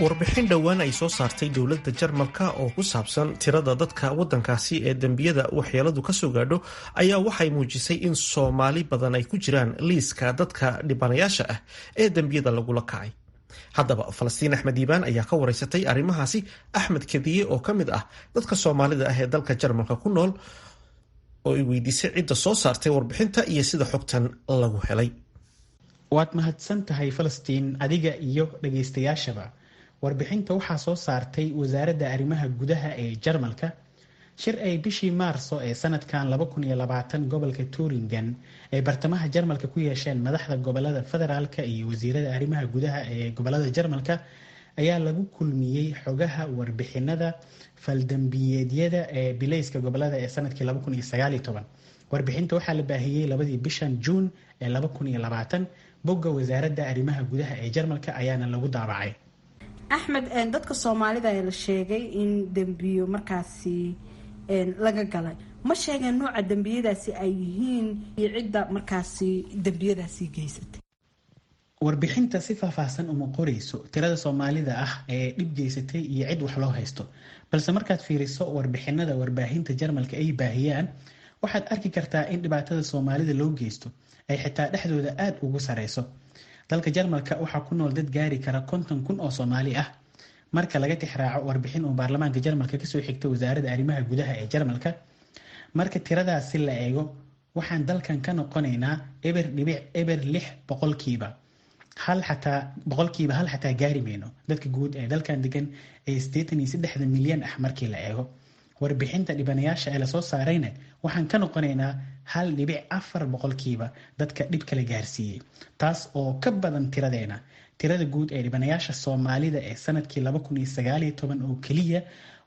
warbixin dhowaan ay soo saartay dowladda Jarmalka oo ku saabsan tirada dadka waddankaasi ee dambiyada waxyeeladu ka soo gaadho ayaa waxay muujisay in Soomaali badan ay ku jiraan liiska dadka dhibanayaasha ah ee dambiyada lagula kacay. Haddaba Falastiin Axmed Diibaan ayaa ka wareysatay arrimahaasi Axmed Kadiye oo ka mid ah dadka Soomaalida ah ee dalka Jarmalka ku nool oo ay weydiisay cidda soo saartay warbixinta iyo sida xogtan lagu helay. waad mahadsan tahay Falastiin adiga iyo dhageystayaashaba. warbixinta waxaa soo saartay wasaaradda arrimaha gudaha ee Jarmalka shir ay bishii Maarso ee sanadkan 2020 gobolka Thuringen ee bartamaha Jarmalka ku yeesheen madaxda gobolada federaalka iyo wasiirada arrimaha gudaha ee gobolada Jarmalka ayaa lagu kulmiyay xogaha warbixinada faldambiyeedyada ee bilayska gobolada ee sanadkii 2019. warbixinta waxaa la baahiyay 2 bishan Juun ee 2020 bogga wasaaradda arrimaha gudaha ee Jarmalka ayaana lagu daabacay. Axmed, dadka Soomaalida ayaa la sheegay in dambiyo markaasi laga galay. Ma sheegeen nooca dambiyadaasi ay yihiin iyo cidda markaasi dambiyadaasi geysatay. warbixinta si faahfaahsan uma qorayso tirada Soomaalida ah ee dhib geysatay iyo cid wax loo haysto, balse markaad fiiriso warbixinada warbaahinta Jarmalka ay baahiyaan waxaad arki kartaa in dhibaatada Soomaalida loo geysto ay xitaa dhexdooda aad ugu sareyso. dalka Jarmalka waxaa ku nool dad gaari kara 50,000 oo Soomaali ah marka laga tixraaco warbixin uu baarlamaanka Jarmalka ka soo xigtay wasaaradda arrimaha gudaha ee Jarmalka. marka tiradaasi la eego waxaan dalkan ka noqonaynaa eber 6% hal xataa gaari mayno dadka guud ee dalkan degan ee 83 milyan ah markii la eego. warbixinta dhibanayaasha ee la soo saarayna waxaan ka noqonaynaa 1.4% dadka dhib kala gaarsiiyay, taas oo ka badan tirada guud ee dhibanayaasha Soomaalida ee sanadkii 2019 oo kaliya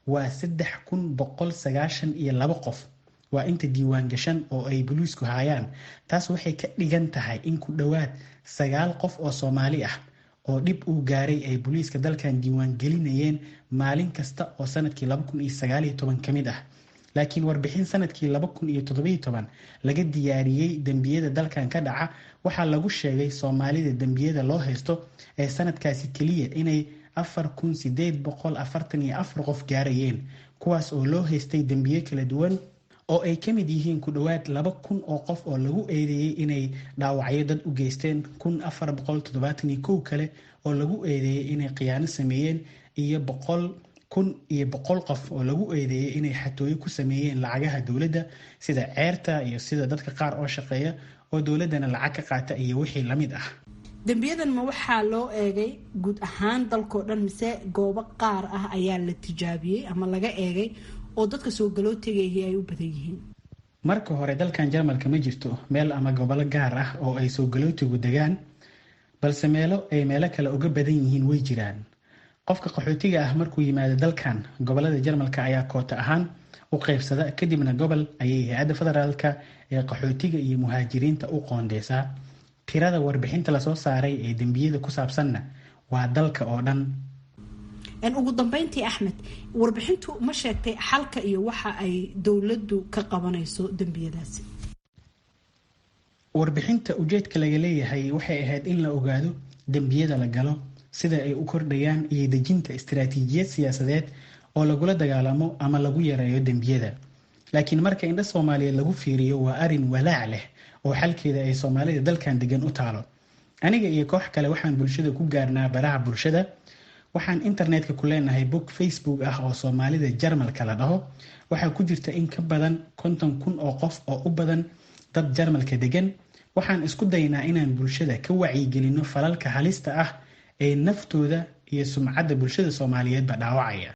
waa 3,192 qof. waa inta diiwaan gashan oo ay booliisku hayaan. taas waxay ka dhigan tahay in ku dhawaad 9 qof oo Soomaali ah oo dhib uu gaaray ay booliiska dalkan diiwaan gelinayeen maalin kasta oo sanadkii 2019 kamid ah. laakiin warbixin sanadkii 2017 laga diyaariyay dambiyada dalkan ka dhaca waxaa lagu sheegay Soomaalida dambiyada loo haysto ee sanadkaasi kaliya inay 4,844 qof gaarayeen, kuwaas oo loo haystay dambiyo kala duwan oo ay kamid yihiin ku dhawaad 2,000 oo qof oo lagu eedeeyay inay dhaawacyo dad u geysteen, 1,471 kale oo lagu eedeeyay inay khiyaano sameeyeen iyo 1,100 qof oo lagu eedeeyay inay xatooyo ku sameeyeen lacagaha dowladda sida ceerta iyo sida dadka qaar oo shaqeeya oo dowladana lacag ka qaata iyo wixii la mid ah. dambiyadan ma waxaa loo eegay guud ahaan dalkoo dhan mise goobo qaar ah ayaa la tijaabiyey ama laga eegay oo dadka soo galootiga ay u badan yihiin? marka hore dalkan Jarmalka ma jirto meel ama gobolo gaar ah oo ay soo galootigu degaan, balse meelo kale uga badan yihiin way jiraan. qofka qaxootiga ah markuu yimaado dalkan, gobolada Jarmalka ayaa koota ahaan u qaybsada, kadibna gobol ayay hay'adda federaalka ee qaxootiga iyo muhaajiriinta u qoondeysaa. tirada warbixinta la soo saaray ee dambiyada ku saabsanna waa dalka oo dhan. ugu dambeyntii Axmed, warbixintu ma sheegtay xalka iyo waxa ay dowladdu ka qabanayso dambiyadaasi? warbixinta ujeedka laga leeyahay waxay ahayd in la ogaado dambiyada la galo, sida ay u kordhayaan iyo dejinta istiraatiijiyad siyaasadeed oo lagula dagaalamo ama lagu yareeyo dambiyada. laakiin marka indha Soomaaliyeed lagu fiiriyo waa arin walaac leh oo xalkeeda ay Soomaalida dalkan degan u taalo. aniga iyo koox kale waxaan bulshada ku gaarnaa baraha bulshada. waxaan internetka ku leenahay bog Facebook ah oo Soomaalida Jarmalka la dhaho. waxaa ku jirta in ka badan 50,000 oo qof oo u badan dad Jarmalka degan. waxaan isku daynaa inaan bulshada ka wacyigelino falalka halista ah ee naftooda iyo sumcadda bulshada Soomaaliyeedba dhaawacaya.